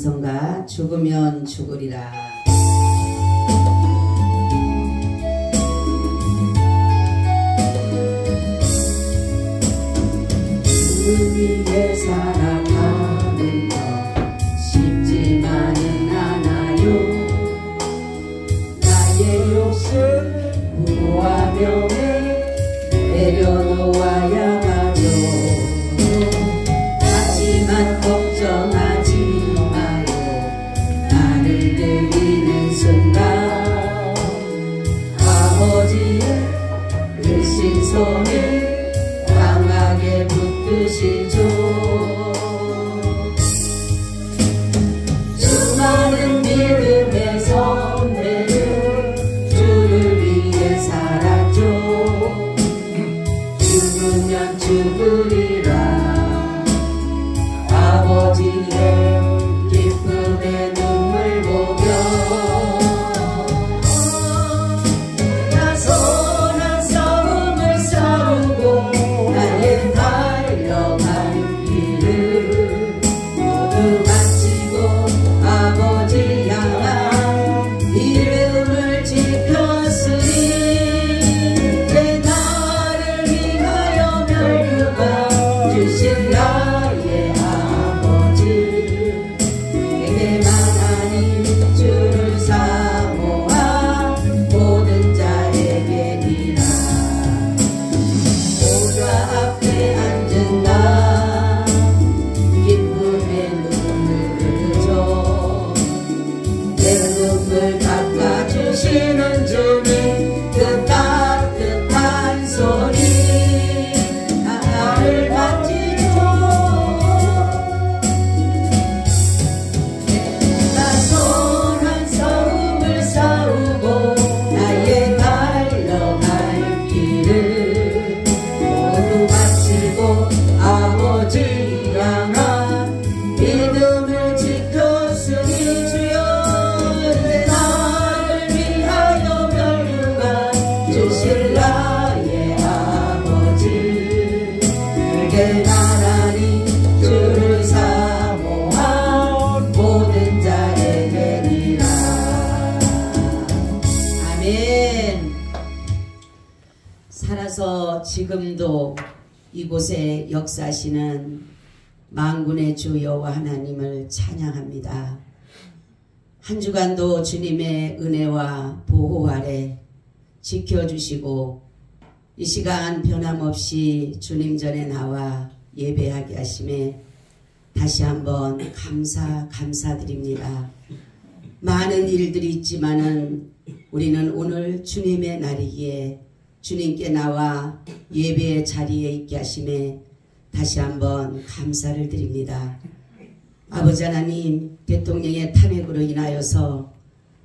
감성가 죽으면 죽으리라. 주 위에 살아가는 것 쉽지만은 않아요. 나의 욕심 부와 명예 내려놓아야 하죠. 하지만 걱정하지 마요. 나를 드리는 순간 아버지의 크신 손이 강하게 붙드시죠. 수많은 믿음의 선배는 주를 위해 살았죠. 죽으면 죽으리라. 아버지의 기쁨의 눈물 보며 나선한 싸움을 싸우고 나의 달려갈 길을 모두 마치고 아버지 향한 이름을 지켰으니 내 나를 위하여 멸류관 주신 나의 아버지 내게만 하니 주를 사모한 모든 자에게니라. 보좌 앞에 앉은 나 기쁨의 눈물을 흘려 내 눈물 닦아주시는 주님 그 따뜻한 손이 나를 만지죠. 나선한 싸움을 싸우고 나의 달려갈 길을 모두 마치고 아버지 향한 믿음을 지켰으니 주여 내 나를 위하여 멸류관 주실 나의 아버지 그게 나라니 주를 사모한 모든 자에게니라. 아멘. 살아서 지금도 이곳에 역사하시는 만군의 주 여호와 하나님을 찬양합니다. 한 주간도 주님의 은혜와 보호 아래 지켜주시고 이 시간 변함없이 주님 전에 나와 예배하게 하심에 다시 한번 감사드립니다. 많은 일들이 있지만은 우리는 오늘 주님의 날이기에 주님께 나와 예배의 자리에 있게 하심에 다시 한번 감사를 드립니다. 아버지 하나님, 대통령의 탄핵으로 인하여서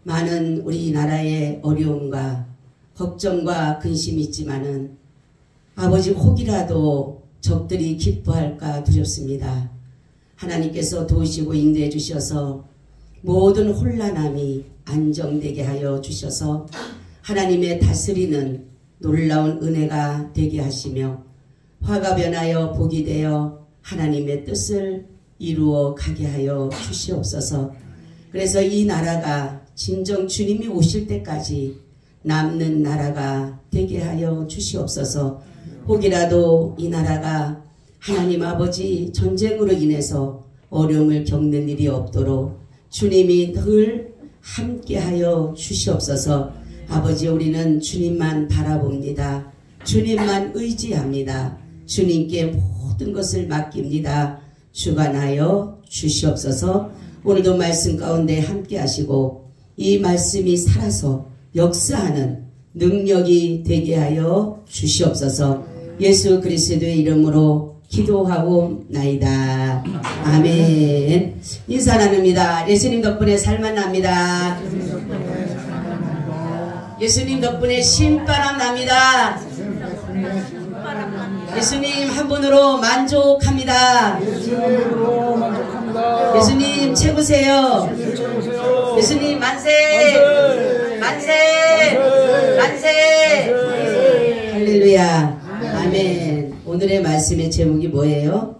많은 우리나라의 어려움과 걱정과 근심이 있지만은 아버지 혹이라도 적들이 기뻐할까 두렵습니다. 하나님께서 도우시고 인도해 주셔서 모든 혼란함이 안정되게 하여 주셔서 하나님의 다스리는 놀라운 은혜가 되게 하시며 화가 변하여 복이 되어 하나님의 뜻을 이루어 가게 하여 주시옵소서. 그래서 이 나라가 진정 주님이 오실 때까지 남는 나라가 되게 하여 주시옵소서. 혹이라도 이 나라가 하나님 아버지 전쟁으로 인해서 어려움을 겪는 일이 없도록 주님이 늘 함께하여 주시옵소서. 아버지 우리는 주님만 바라봅니다. 주님만 의지합니다. 주님께 모든 것을 맡깁니다. 주관하여 주시옵소서. 오늘도 말씀 가운데 함께 하시고 이 말씀이 살아서 역사하는 능력이 되게 하여 주시옵소서. 예수 그리스도의 이름으로 기도하고 나이다. 아멘. 인사 나눕니다. 예수님 덕분에 살만 납니다. 예수님 덕분에 신바람 납니다. 예수님 한 분으로 만족합니다. 예수님 최고세요. 예수님 만세. 만세. 만세. 할렐루야. 아멘. 오늘의 말씀의 제목이 뭐예요?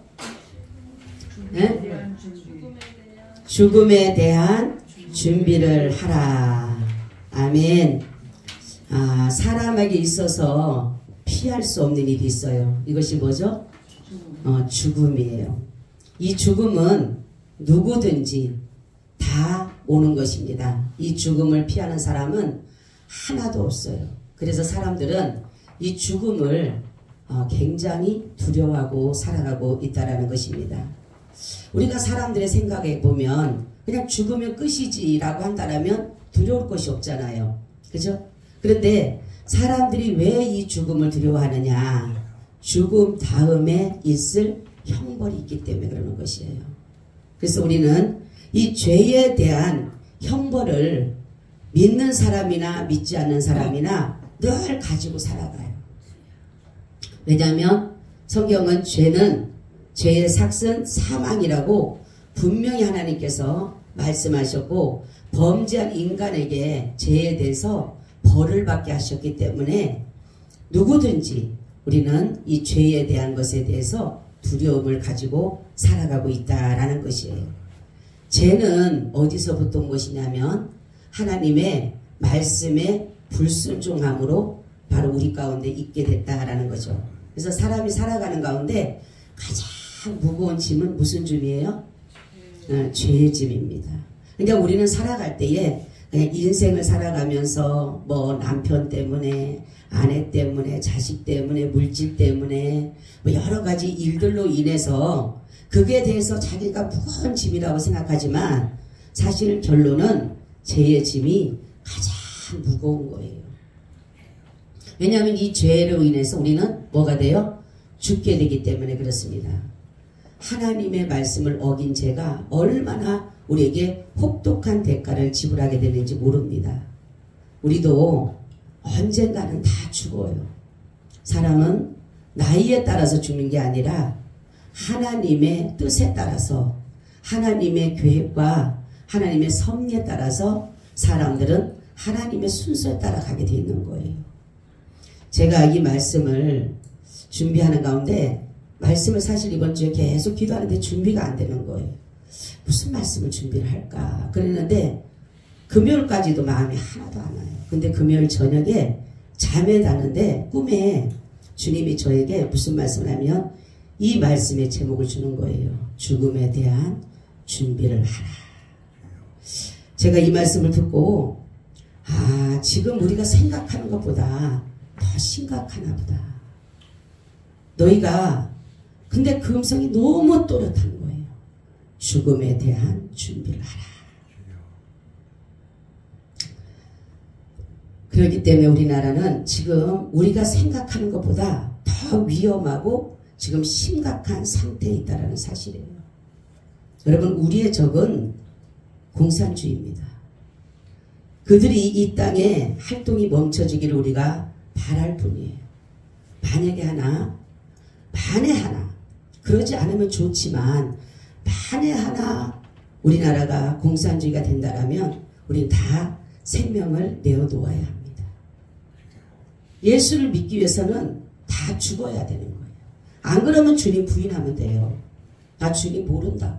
네? 죽음에 대한 준비를 하라. 아멘. 사람에게 있어서 피할 수 없는 일이 있어요. 이것이 뭐죠? 죽음이에요. 이 죽음은 누구든지 다 오는 것입니다. 이 죽음을 피하는 사람은 하나도 없어요. 그래서 사람들은 이 죽음을 굉장히 두려워하고 살아가고 있다는 것입니다. 우리가 사람들의 생각에 보면 그냥 죽으면 끝이지라고 한다면 두려울 것이 없잖아요. 그죠? 그런데 사람들이 왜 이 죽음을 두려워하느냐? 죽음 다음에 있을 형벌이 있기 때문에 그러는 것이에요. 그래서 우리는 이 죄에 대한 형벌을 믿는 사람이나 믿지 않는 사람이나 늘 가지고 살아가요. 왜냐하면 성경은 죄의 삭은 사망이라고 분명히 하나님께서 말씀하셨고 범죄한 인간에게 죄에 대해서 벌을 받게 하셨기 때문에 누구든지 우리는 이 죄에 대한 것에 대해서 두려움을 가지고 살아가고 있다라는 것이에요. 죄는 어디서부터 온 것이냐면 하나님의 말씀에 불순종함으로 바로 우리 가운데 있게 됐다라는 거죠. 그래서 사람이 살아가는 가운데 가장 무거운 짐은 무슨 짐이에요? 죄의 짐입니다. 그러니까 우리는 살아갈 때에 그냥 인생을 살아가면서 뭐 남편 때문에 아내 때문에 자식 때문에 물질 때문에 뭐 여러 가지 일들로 인해서 그게 대해서 자기가 무거운 짐이라고 생각하지만 사실 결론은 죄의 짐이 가장 무거운 거예요. 왜냐하면 이 죄로 인해서 우리는 뭐가 돼요? 죽게 되기 때문에 그렇습니다. 하나님의 말씀을 어긴 죄가 얼마나 우리에게 혹독한 대가를 지불하게 되는지 모릅니다. 우리도 언젠가는 다 죽어요. 사람은 나이에 따라서 죽는 게 아니라 하나님의 뜻에 따라서 하나님의 계획과 하나님의 섭리에 따라서 사람들은 하나님의 순서에 따라 가게 되어 있는 거예요. 제가 이 말씀을 준비하는 가운데 말씀을 사실 이번 주에 계속 기도하는데 준비가 안 되는 거예요. 무슨 말씀을 준비를 할까 그랬는데 금요일까지도 마음이 하나도 안 와요. 근데 금요일 저녁에 잠에 자는데 꿈에 주님이 저에게 무슨 말씀을 하면 이 말씀의 제목을 주는 거예요. 죽음에 대한 준비를 하라. 제가 이 말씀을 듣고 지금 우리가 생각하는 것보다 더 심각하나 보다. 너희가 근데 그 음성이 너무 또렷한 거예요. 죽음에 대한 준비를 하라. 그렇기 때문에 우리나라는 지금 우리가 생각하는 것보다 더 위험하고 지금 심각한 상태에 있다는 사실이에요. 여러분 우리의 적은 공산주의입니다. 그들이 이 땅에 활동이 멈춰지기를 우리가 바랄 뿐이에요. 만약에 만에 하나 그러지 않으면 좋지만 만에 하나 우리나라가 공산주의가 된다면 우리는 다 생명을 내어놓아야 합니다. 예수를 믿기 위해서는 다 죽어야 되는 거예요. 안 그러면 주님 부인하면 돼요. 나 주님 모른다고.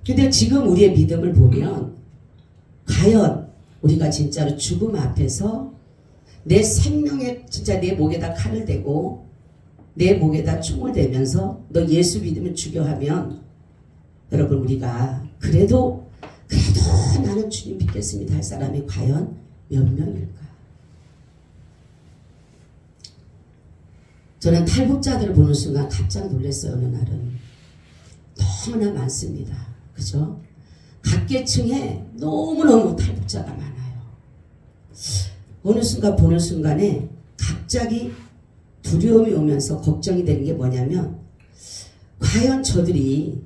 근데 지금 우리의 믿음을 보면 과연 우리가 진짜로 죽음 앞에서 내 생명에 진짜 내 목에다 칼을 대고 내 목에다 총을 대면서 너 예수 믿으면 죽여 하면 여러분 우리가 그래도 나는 주님 믿겠습니다 할 사람이 과연 몇 명일까? 저는 탈북자들을 보는 순간 깜짝 놀랐어요. 어느 날은 너무나 많습니다. 그죠? 각계층에 너무너무 탈북자가 많아요. 어느 순간 보는 순간에 갑자기 두려움이 오면서 걱정이 되는 게 뭐냐면 과연 저들이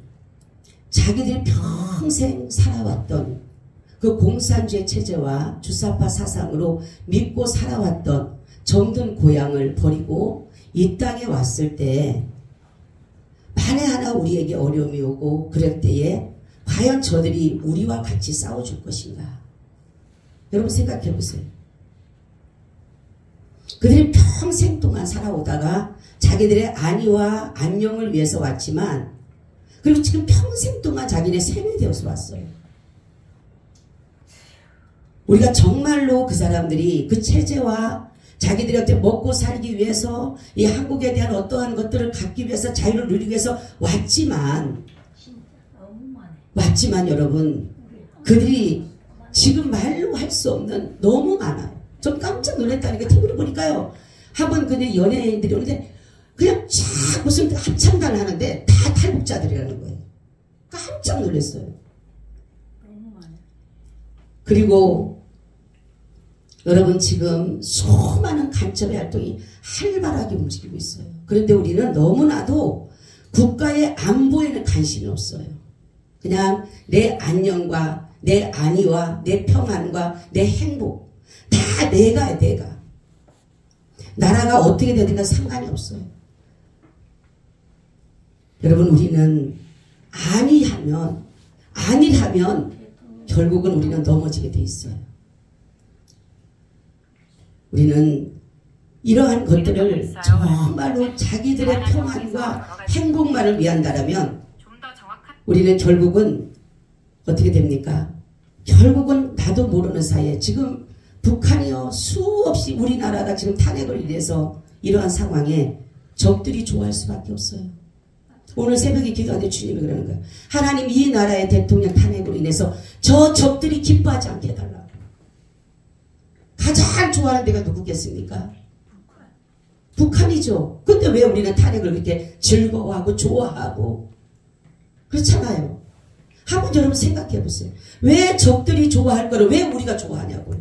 자기들이 평생 살아왔던 그 공산주의 체제와 주사파 사상으로 믿고 살아왔던 정든 고향을 버리고 이 땅에 왔을 때 만에 하나 우리에게 어려움이 오고 그럴 때에 과연 저들이 우리와 같이 싸워줄 것인가? 여러분 생각해 보세요. 그들이 평생 동안 살아오다가 자기들의 안위와 안녕을 위해서 왔지만 그리고 지금 평생 동안 자기네 세뇌되어서 왔어요. 우리가 정말로 그 사람들이 그 체제와 자기들한테 먹고 살기 위해서 이 한국에 대한 어떠한 것들을 갖기 위해서 자유를 누리기 위해서 왔지만 여러분 그들이 지금 말로 할 수 없는 너무 많아요. 좀 깜짝 놀랐다니까 TV를 보니까요. 한번 그냥 연예인들이 오는데 그냥 쫙 무슨 합창단 하는데 다 탈북자들이라는 거예요. 깜짝 놀랐어요. 그리고 여러분 지금 수많은 간첩의 활동이 활발하게 움직이고 있어요. 그런데 우리는 너무나도 국가의 안보에는 관심이 없어요. 그냥 내 안녕과 내 안위와 내 평안과 내 행복 다 내가야 내가. 나라가 어떻게 되든가 상관이 없어요. 여러분 우리는 안위하면 결국은 우리는 넘어지게 돼 있어요. 우리는 이러한 것들을 정말로 자기들의 평안과 행복만을 위한다라면 우리는 결국은 어떻게 됩니까? 결국은 나도 모르는 사이에 지금 북한이요 수없이 우리나라가 지금 탄핵을 위해서 이러한 상황에 적들이 좋아할 수밖에 없어요. 오늘 새벽에 기도하는데 주님이 그러는 거예요. 하나님 이 나라의 대통령 탄핵으로 인해서 저 적들이 기뻐하지 않게 해달라고. 가장 좋아하는 데가 누구겠습니까? 북한이죠. 근데 왜 우리는 탄핵을 그렇게 즐거워하고 좋아하고 그렇잖아요. 한번 여러분 생각해 보세요. 왜 적들이 좋아할 거를 왜 우리가 좋아하냐고요.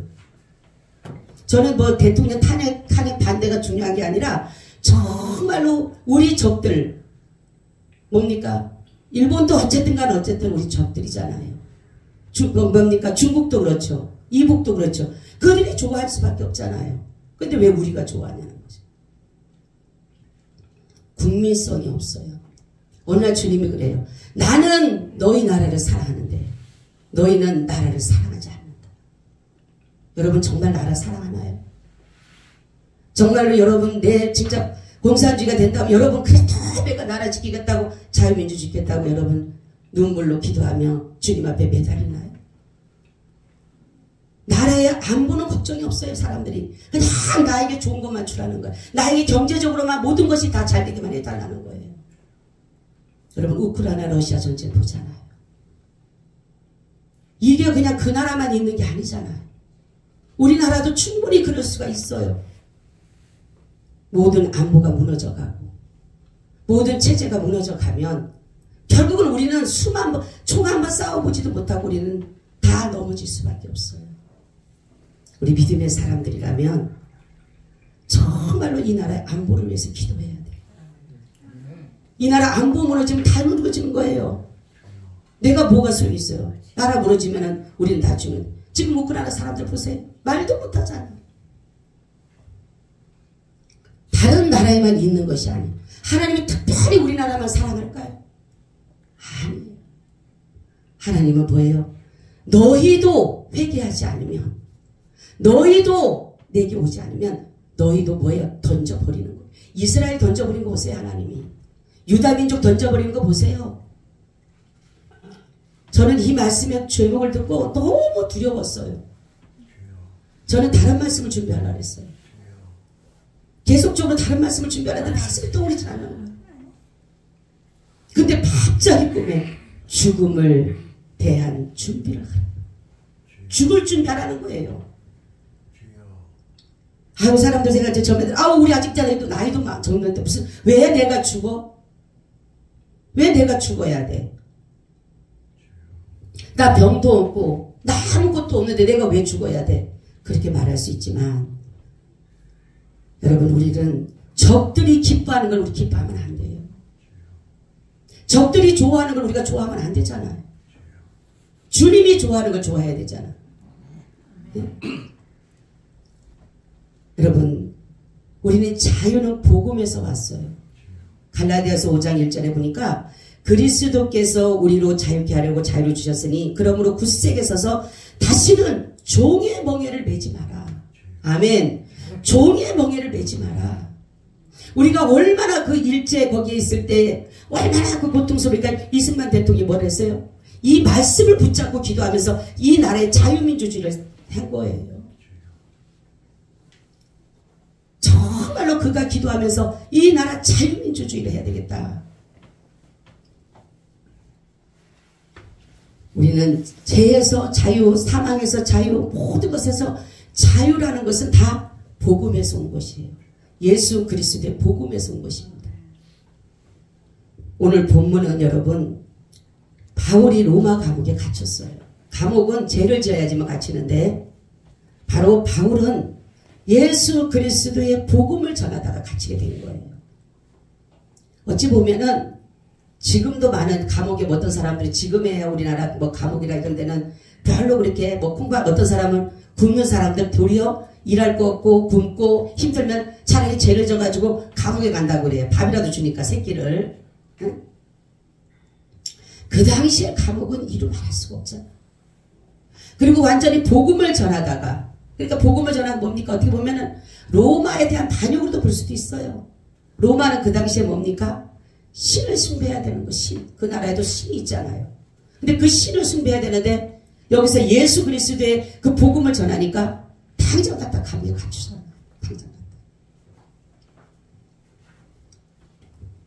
저는 뭐 대통령 탄핵 반대가 중요한 게 아니라 정말로 우리 적들 뭡니까? 일본도 어쨌든 간에 어쨌든 우리 적들이잖아요. 뭡니까? 중국도 그렇죠. 이북도 그렇죠. 그들이 좋아할 수밖에 없잖아요. 근데 왜 우리가 좋아하냐는 거죠. 국민성이 없어요. 어느 날 주님이 그래요. 나는 너희 나라를 사랑하는데 너희는 나라를 사랑하지 않는다. 여러분 정말 나라 사랑하나요? 정말로 여러분 내 진짜 공산주의가 된다면 여러분 그래 내가 나라 지키겠다고 자유민주 지키겠다고 여러분 눈물로 기도하며 주님 앞에 매달리나요? 나라의 안보는 걱정이 없어요. 사람들이 그냥 나에게 좋은 것만 주라는 거예요. 나에게 경제적으로만 모든 것이 다 잘 되기만 해달라는 거예요. 여러분 우크라이나 러시아 전쟁 보잖아요. 이게 그냥 그 나라만 있는 게 아니잖아요. 우리나라도 충분히 그럴 수가 있어요. 모든 안보가 무너져가고 모든 체제가 무너져가면 결국은 우리는 총 한 번 싸워보지도 못하고 우리는 다 넘어질 수밖에 없어요. 우리 믿음의 사람들이라면 정말로 이 나라의 안보를 위해서 기도해야 돼요. 이 나라 안보 무너지면 다 무너지는 거예요. 내가 뭐가 소용이 있어요. 나라 무너지면 우리는 다 죽는. 지금 우크라이나 사람들 보세요. 말도 못하잖아요. 다른 나라에만 있는 것이 아니에요. 하나님이 특별히 우리나라만 사랑할까요? 아니에요. 하나님은 뭐예요? 너희도 회개하지 않으면 너희도 내게 오지 않으면 너희도 뭐예요? 던져버리는 거예요. 이스라엘 던져버린 거 보세요. 하나님이. 유다민족 던져버리는 거 보세요. 저는 이 말씀의 제목을 듣고 너무 두려웠어요. 저는 다른 말씀을 준비하려고 했어요. 계속적으로 다른 말씀을 준비하려는데 말씀이 떠오르지 않아요. 근데 갑자기 꿈에 죽음을 대한 준비를 하라. 죽을 준비하라는 거예요. 아유 사람들 생각해 처음에 아우 우리 아직 나이도 막 적는데 무슨 왜 내가 죽어? 왜 내가 죽어야 돼? 나 병도 없고 나 아무것도 없는데 내가 왜 죽어야 돼? 그렇게 말할 수 있지만 여러분 우리는 적들이 기뻐하는 걸 우리 기뻐하면 안 돼요. 적들이 좋아하는 걸 우리가 좋아하면 안 되잖아요. 주님이 좋아하는 걸 좋아해야 되잖아. 네? 여러분 우리는 자유는 복음에서 왔어요. 갈라디아서 5장 1절에 보니까 그리스도께서 우리로 자유케 하려고 자유를 주셨으니 그러므로 굳세게 서서 다시는 종의 멍에를 매지 마라. 아멘. 종의 멍에를 매지 마라. 우리가 얼마나 그 일제 거기에 있을 때 얼마나 그 고통스러우니까 이승만 대통령이 뭘 했어요? 이 말씀을 붙잡고 기도하면서 이 나라의 자유민주주의를 한 거예요. 정말로 그가 기도하면서 이 나라 자유민주주의를 해야 되겠다. 우리는 죄에서 자유, 사망에서 자유, 모든 것에서 자유라는 것은 다 복음에서 온 것이에요. 예수 그리스도의 복음에서 온 것입니다. 오늘 본문은 여러분, 바울이 로마 감옥에 갇혔어요. 감옥은 죄를 지어야지만 갇히는데 바로 바울은 예수 그리스도의 복음을 전하다가 갇히게 된 거예요. 어찌 보면은 지금도 많은 감옥에 어떤 사람들이 지금의 우리나라 뭐 감옥이라 이런 데는 별로 그렇게 뭐 콩밥 어떤 사람은 굶는 사람들 도리어 일할 거 없고 굶고 힘들면 차라리 죄를 져가지고 감옥에 간다고 그래요. 밥이라도 주니까 새끼를. 응? 그 당시에 감옥은 이루 말할 수가 없잖아. 그리고 완전히 복음을 전하다가 그러니까 복음을 전하면 뭡니까? 어떻게 보면은 로마에 대한 반역으로도 볼 수도 있어요. 로마는 그 당시에 뭡니까? 신을 숭배해야 되는 거, 신. 그 나라에도 신이 있잖아요. 근데 그 신을 숭배해야 되는데 여기서 예수 그리스도의 그 복음을 전하니까 당장 갖다 감옥에 갇히잖아요. 당장 갖다.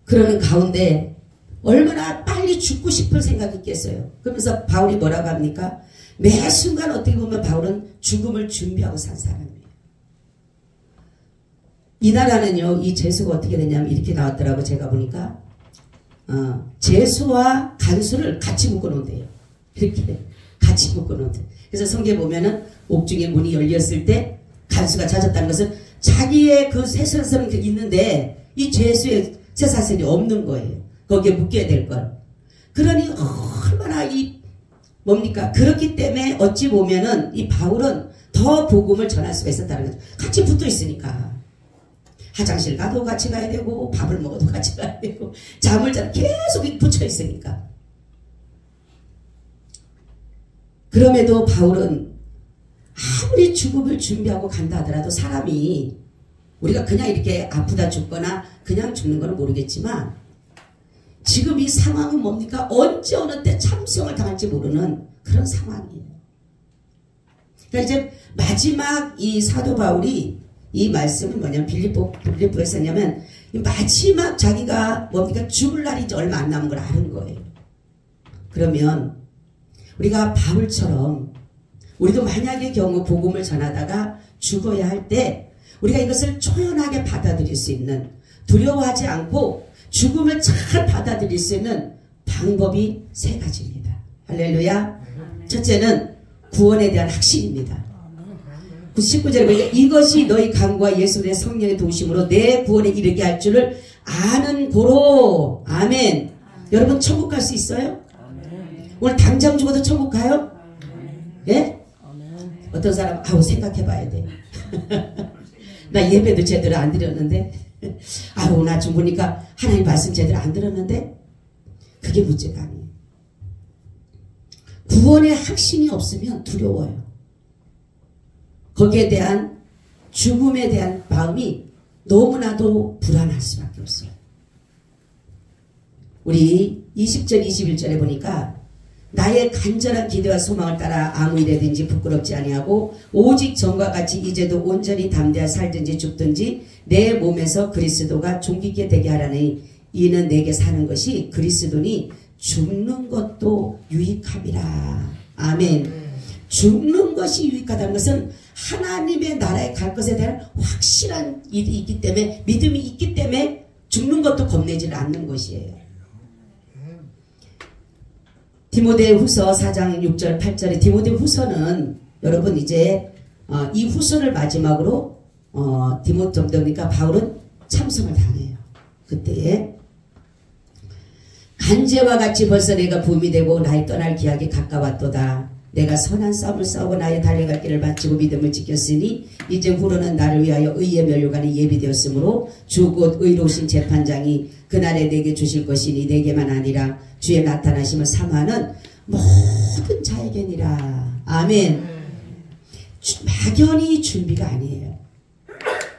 그러는 가운데 얼마나 빨리 죽고 싶을 생각이 있겠어요. 그러면서 바울이 뭐라고 합니까? 매 순간 어떻게 보면 바울은 죽음을 준비하고 산 사람이에요. 이 나라는요, 이 재수가 어떻게 되냐면 이렇게 나왔더라고. 제가 보니까 재수와 간수를 같이 묶어놓은대요. 이렇게 같이 묶어놓은대요. 그래서 성경에 보면은 옥중의 문이 열렸을 때 간수가 찾았다는 것은 자기의 그 쇠사슬은 있는데 이 재수의 쇠사슬이 없는 거예요. 거기에 묶여야 될 걸. 그러니 얼마나 이 뭡니까? 그렇기 때문에 어찌 보면은 이 바울은 더 복음을 전할 수가 있었다는 거죠. 같이 붙어 있으니까. 화장실 가도 같이 가야 되고 밥을 먹어도 같이 가야 되고 잠을 자도 계속 붙여 있으니까. 그럼에도 바울은 아무리 죽음을 준비하고 간다 하더라도 사람이 우리가 그냥 이렇게 아프다 죽거나 그냥 죽는 건 모르겠지만 지금 이 상황은 뭡니까? 언제 어느 때 참수형을 당할지 모르는 그런 상황이에요. 그러니까 이제 마지막 이 사도 바울이 이 말씀은 뭐냐면 빌립보에 썼냐면 마지막 자기가 뭡니까? 죽을 날이 이제 얼마 안 남은 걸 아는 거예요. 그러면 우리가 바울처럼 우리도 만약의 경우 복음을 전하다가 죽어야 할 때 우리가 이것을 초연하게 받아들일 수 있는 두려워하지 않고 죽음을 잘 받아들일 수 있는 방법이 세 가지입니다. 할렐루야. 첫째는 구원에 대한 확신입니다. 19절에 보니까 이것이 너희 간구와 예수의 성령의 도우심으로 내 구원에 이르게 할 줄을 아는 고로. 아멘. 여러분 천국 갈 수 있어요? 오늘 당장 죽어도 천국 가요? 예? 어떤 사람 아우 생각해 봐야 돼. 나 예배도 제대로 안 드렸는데 아우 나 죽으니까 하나님 말씀 제대로 안 들었는데 그게 문제가 아니에요. 구원의 확신이 없으면 두려워요. 거기에 대한 죽음에 대한 마음이 너무나도 불안할 수밖에 없어요. 우리 20절 21절에 보니까 나의 간절한 기대와 소망을 따라 아무 일에든지 부끄럽지 아니하고 오직 전과 같이 이제도 온전히 담대하 살든지 죽든지 내 몸에서 그리스도가 존귀케 되게 하라니 이는 내게 사는 것이 그리스도니 죽는 것도 유익함이라. 아멘. 죽는 것이 유익하다는 것은 하나님의 나라에 갈 것에 대한 확실한 일이 있기 때문에 믿음이 있기 때문에 죽는 것도 겁내지를 않는 것이에요. 디모데후서 4장 6절 8절에 디모데후서는 여러분 이제 이 후서를 마지막으로 디모데니까 바울은 참성을 당해요. 그때에 간제와 같이 벌써 내가 부음이 되고 나의 떠날 기약이 가까웠도다. 내가 선한 싸움을 싸우고 나의 달려갈 길을 마치고 믿음을 지켰으니 이제 후로는 나를 위하여 의의 면류관이 예비되었으므로 주 곧 의로우신 재판장이 그날에 내게 주실 것이니 내게만 아니라 주의 나타나심을 사모하는 모든 자에게니라. 아멘. 막연히 준비가 아니에요.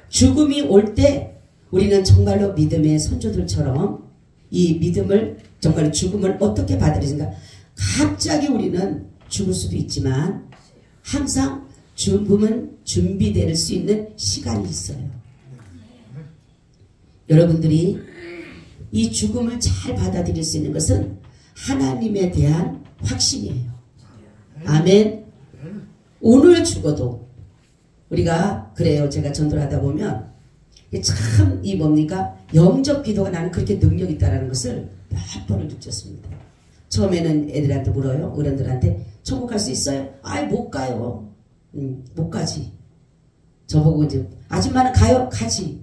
죽음이 올 때 우리는 정말로 믿음의 선조들처럼 이 믿음을 정말 죽음을 어떻게 받아들이는가. 갑자기 우리는 죽을 수도 있지만 항상 죽음은 준비될 수 있는 시간이 있어요. 여러분들이 이 죽음을 잘 받아들일 수 있는 것은 하나님에 대한 확신이에요. 아멘. 오늘 죽어도 우리가 그래요. 제가 전도를 하다 보면 참 이 뭡니까? 영적 기도가 나는 그렇게 능력이 있다는 것을 몇 번을 느꼈습니다. 처음에는 애들한테 물어요. 어른들한테 천국 갈 수 있어요? 아이 못 가요. 못 가지. 저보고 이제 아줌마는 가요? 가지.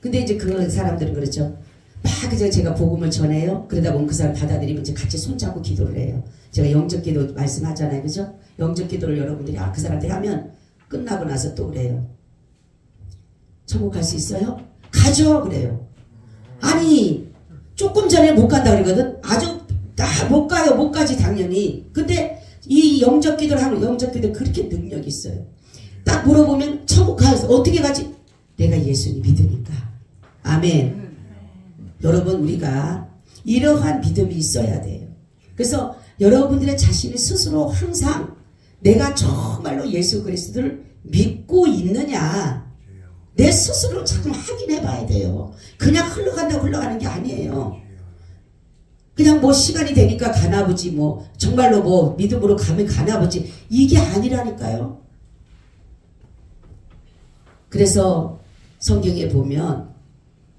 근데 이제 그 사람들은 그렇죠. 막 이제 제가 복음을 전해요. 그러다 보면 그 사람 받아들이면 이제 같이 손잡고 기도를 해요. 제가 영적 기도 말씀하잖아요. 그죠? 영적 기도를 여러분들이 그 사람들이 하면 끝나고 나서 또 그래요. 천국 갈 수 있어요? 가죠. 그래요. 아니 조금 전에 못 간다 그러거든. 아주 못 가요. 못 가지 당연히. 근데 이 영적 기도를 하면 영적 기도 그렇게 능력이 있어요. 딱 물어보면 천국 가서 어떻게 가지? 내가 예수님 믿으니까. 아멘. 여러분 우리가 이러한 믿음이 있어야 돼요. 그래서 여러분들의 자신이 스스로 항상 내가 정말로 예수 그리스도를 믿고 있느냐 내 스스로 자꾸 확인해 봐야 돼요. 그냥 흘러간다고 흘러가는 게 아니에요. 그냥 뭐 시간이 되니까 가나보지 뭐 정말로 뭐 믿음으로 가면 가나보지 이게 아니라니까요. 그래서 성경에 보면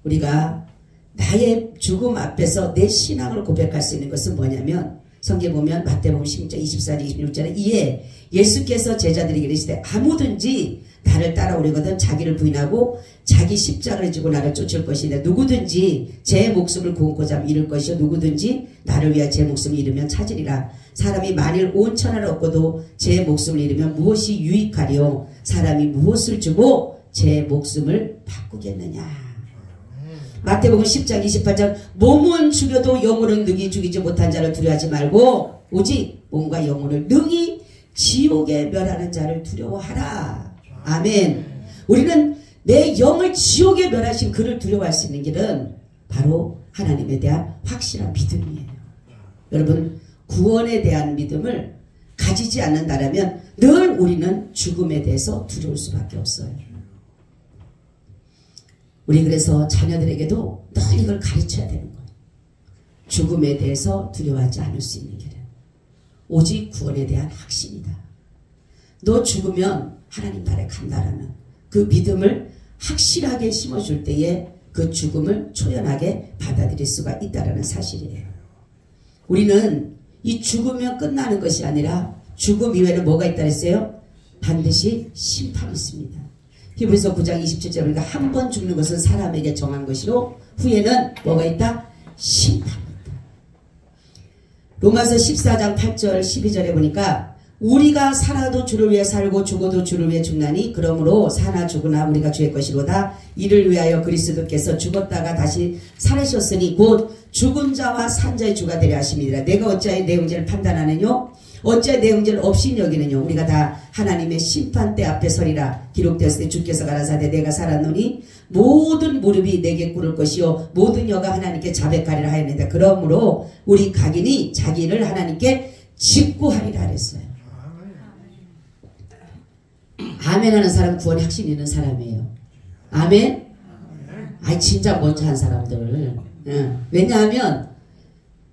우리가 나의 죽음 앞에서 내 신앙을 고백할 수 있는 것은 뭐냐면 성경에 보면 마태복음 16장 24절 26절에 이에 예수께서 제자들에게 이르시되 아무든지 나를 따라오려거든 자기를 부인하고 자기 십자가를 지고 나를 쫓을 것이다. 누구든지 제 목숨을 구원코자 하면 잃을 것이요 누구든지 나를 위하여 제 목숨을 잃으면 찾으리라. 사람이 만일 온 천하를 얻고도 제 목숨을 잃으면 무엇이 유익하리요. 사람이 무엇을 주고 제 목숨을 바꾸겠느냐. 마태복음 10장 28절 몸은 죽여도 영혼은 능히 죽이지 못한 자를 두려워하지 말고 오직 몸과 영혼을 능히 지옥에 멸하는 자를 두려워하라. 아멘. 우리는 내 영을 지옥에 멸하신 그를 두려워할 수 있는 길은 바로 하나님에 대한 확실한 믿음이에요. 여러분 구원에 대한 믿음을 가지지 않는다면 늘 우리는 죽음에 대해서 두려울 수밖에 없어요. 우리 그래서 자녀들에게도 늘 이걸 가르쳐야 되는 거예요. 죽음에 대해서 두려워하지 않을 수 있는 길은 오직 구원에 대한 확신이다. 너 죽으면 하나님 나라에 간다라는 그 믿음을 확실하게 심어줄 때에 그 죽음을 초연하게 받아들일 수가 있다는 사실이에요. 우리는 이 죽으면 끝나는 것이 아니라 죽음 이외에는 뭐가 있다 했어요? 반드시 심판이 있습니다. 히브리서 9장 27절 보니까 한 번 죽는 것은 사람에게 정한 것이로 후에는 뭐가 있다? 심판이 있다. 로마서 14장 8절 12절에 보니까 우리가 살아도 주를 위해 살고 죽어도 주를 위해 죽나니 그러므로 사나 죽으나 우리가 주의 것이로다. 이를 위하여 그리스도께서 죽었다가 다시 살으셨으니 곧 죽은 자와 산 자의 주가 되려 하심이니라. 내가 어찌하여 내 형제를 판단하느뇨? 어찌하여 내 형제를 없인 여기느뇨? 우리가 다 하나님의 심판대 앞에 서리라. 기록되었을 때 주께서 가라사대 내가 살았노니 모든 무릎이 내게 꿇을 것이요 모든 여가 하나님께 자백하리라 하였느니라. 그러므로 우리 각인이 자기를 하나님께 직구하리라 그랬어요. 아멘 하는 사람 구원의 확신이 있는 사람이에요. 아멘? 아이 진짜 먼저 한 사람들. 왜냐하면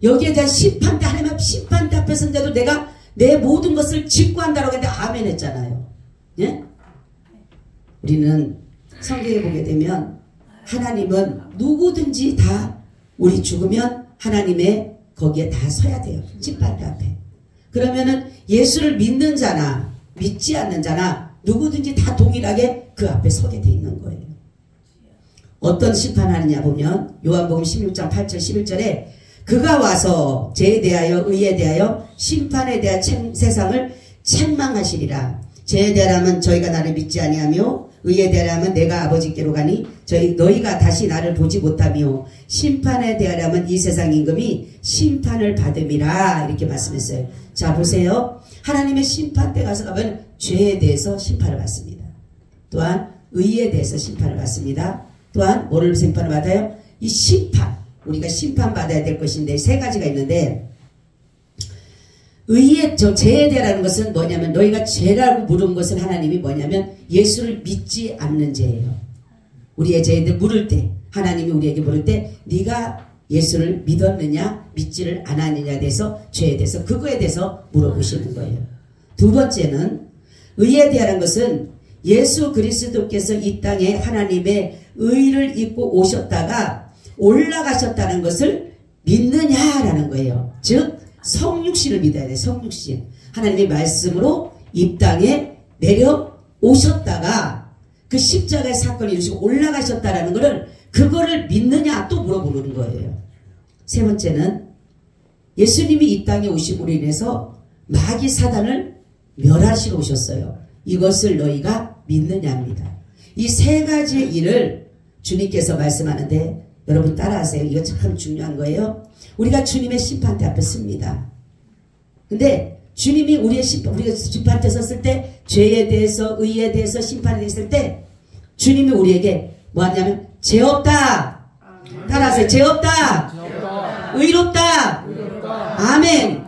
여기에 대한 심판대 하나님 심판대 앞에 선데도 내가 내 모든 것을 직구한다라고 했는데 아멘 했잖아요. 예? 우리는 성경에 보게 되면 하나님은 누구든지 다 우리 죽으면 하나님의 거기에 다 서야 돼요. 심판대 앞에. 그러면은 예수를 믿는 자나 믿지 않는 자나 누구든지 다 동일하게 그 앞에 서게 돼 있는 거예요. 어떤 심판하느냐 보면 요한복음 16장 8절 11절에 그가 와서 죄에 대하여 의에 대하여 심판에 대한 세상을 책망하시리라. 죄에 대하여는 저희가 나를 믿지 아니하며 의에 대하여는 내가 아버지께로 가니 너희가 다시 나를 보지 못하며 심판에 대하여는 이 세상 임금이 심판을 받음이라 이렇게 말씀했어요. 자 보세요. 하나님의 심판대 가서 가면 죄에 대해서 심판을 받습니다. 또한 의에 대해서 심판을 받습니다. 또한 뭐를 심판을 받아요? 이 심판. 우리가 심판받아야 될 것인데 세 가지가 있는데 의의 죄에 대하는 것은 뭐냐면 너희가 죄라고 물은 것은 하나님이 뭐냐면 예수를 믿지 않는 죄예요. 우리의 죄인데 물을 때 하나님이 우리에게 물을 때 네가 예수를 믿었느냐 믿지를 않았느냐에 대해서 죄에 대해서 그거에 대해서 물어보시는 거예요. 두 번째는 의에 대한 것은 예수 그리스도께서 이 땅에 하나님의 의를 입고 오셨다가 올라가셨다는 것을 믿느냐라는 거예요. 즉 성육신을 믿어야 돼. 성육신. 하나님의 말씀으로 이 땅에 내려오셨다가 그 십자가의 사건을 이루시고 올라가셨다라는 것을 그거를 믿느냐 또 물어보는 거예요. 세 번째는 예수님이 이 땅에 오심으로 인해서 마귀 사단을 멸하시러 오셨어요. 이것을 너희가 믿느냐입니다. 이 세 가지의 일을 주님께서 말씀하는데 여러분 따라하세요. 이거 참 중요한 거예요. 우리가 주님의 심판대 앞에 씁니다. 근데 주님이 우리가 심판대 섰을 때 죄에 대해서 의에 대해서 심판에 대해서 했을 때 주님이 우리에게 뭐 하냐면 죄 없다. 따라하세요. 죄 없다. 의롭다. 아멘.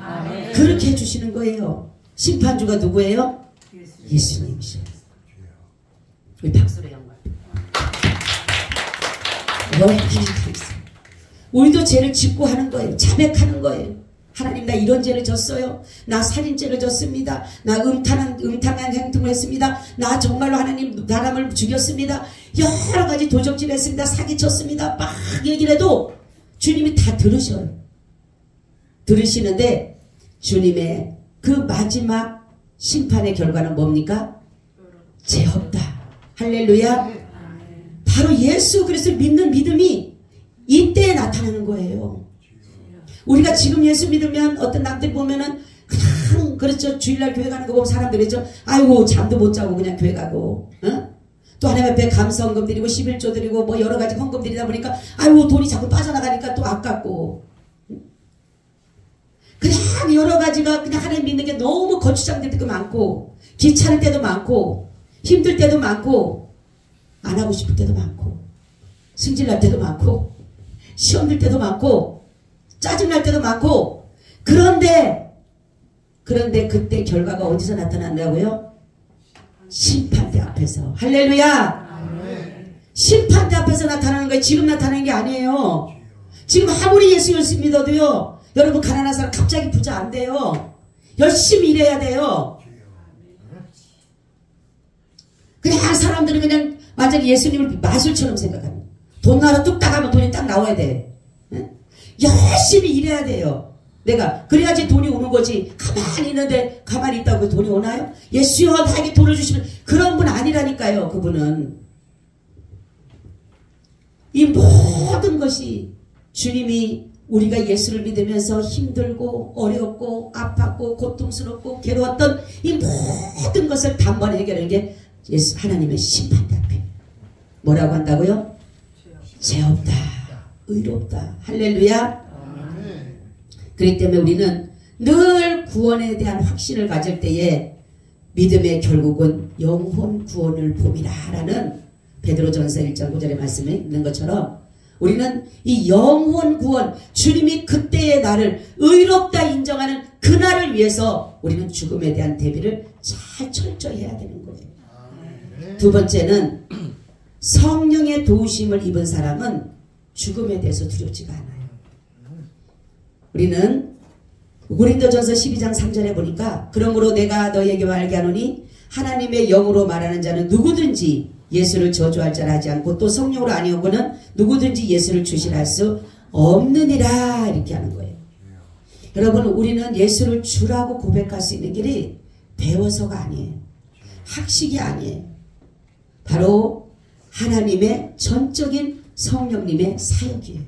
그렇게 해주시는 거예요. 심판주가 누구예요? 예수님이셔요. 우리 박수로 영광. 우리도 죄를 짓고 하는 거예요. 자백하는 거예요. 하나님 나 이런 죄를 졌어요. 나 살인죄를 졌습니다. 나 음탕한 행동을 했습니다. 나 정말로 하나님 사람을 죽였습니다. 여러 가지 도적질 했습니다. 사기쳤습니다. 막 얘기를 해도 주님이 다 들으셔요. 들으시는데 주님의 그 마지막 심판의 결과는 뭡니까? 죄 없다. 할렐루야. 바로 예수 그리스도를 믿는 믿음이 이때에 나타나는 거예요. 우리가 지금 예수 믿으면 어떤 남들 보면은 그냥 그렇죠. 주일날 교회 가는 거 보면 사람들이 그렇죠. 아이고 잠도 못 자고 그냥 교회 가고 또 하나님 앞에 감사헌금 드리고 11조 드리고 뭐 여러 가지 헌금 드리다 보니까 아이고 돈이 자꾸 빠져나가니까 또 아깝고 그냥 여러 가지가 그냥 하나님 믿는 게 너무 거추장될 때도 많고 귀찮을 때도 많고 힘들 때도 많고 안 하고 싶을 때도 많고 승질날 때도 많고 시험 들 때도 많고 짜증날 때도 많고 그런데 그때 결과가 어디서 나타난다고요? 심판대 앞에서. 할렐루야. 심판대 앞에서 나타나는 거예요. 지금 나타나는 게 아니에요. 지금 아무리 예수 열심히 믿어도요 여러분 가난한 사람 갑자기 부자 안 돼요. 열심히 일해야 돼요. 그냥 사람들은 그냥 완전히 예수님을 마술처럼 생각합니다. 돈 나라 뚝딱 하면 돈이 딱 나와야 돼. 네? 열심히 일해야 돼요. 내가 그래야지 돈이 오는 거지. 가만히 있는데 가만히 있다고 돈이 오나요? 예수여 나에게 돈을 주시면 그런 분 아니라니까요. 그분은 이 모든 것이 주님이 우리가 예수를 믿으면서 힘들고 어렵고 아팠고 고통스럽고 괴로웠던 이 모든 것을 단번에 해결하는 게 예수 하나님의 심판대 앞에 뭐라고 한다고요? 죄 없다. 의롭다. 할렐루야. 그렇기 때문에 우리는 늘 구원에 대한 확신을 가질 때에 믿음의 결국은 영혼 구원을 봄이라 라는 베드로전서 1장 9절의 말씀에 있는 것처럼 우리는 이 영혼 구원 주님이 그때의 나를 의롭다 인정하는 그날을 위해서 우리는 죽음에 대한 대비를 잘 철저히 해야 되는 거예요. 두 번째는 성령의 도우심을 입은 사람은 죽음에 대해서 두렵지가 않아요. 우리는 고린도전서 12장 3절에 보니까 그러므로 내가 너희에게 말하게 하노니 하나님의 영으로 말하는 자는 누구든지 예수를 저주할 자라 하지 않고 또 성령으로 아니오고는 누구든지 예수를 주시라 할 수 없느니라 이렇게 하는 거예요. 여러분 우리는 예수를 주라고 고백할 수 있는 길이 배워서가 아니에요. 학식이 아니에요. 바로 하나님의 전적인 성령님의 사역이에요.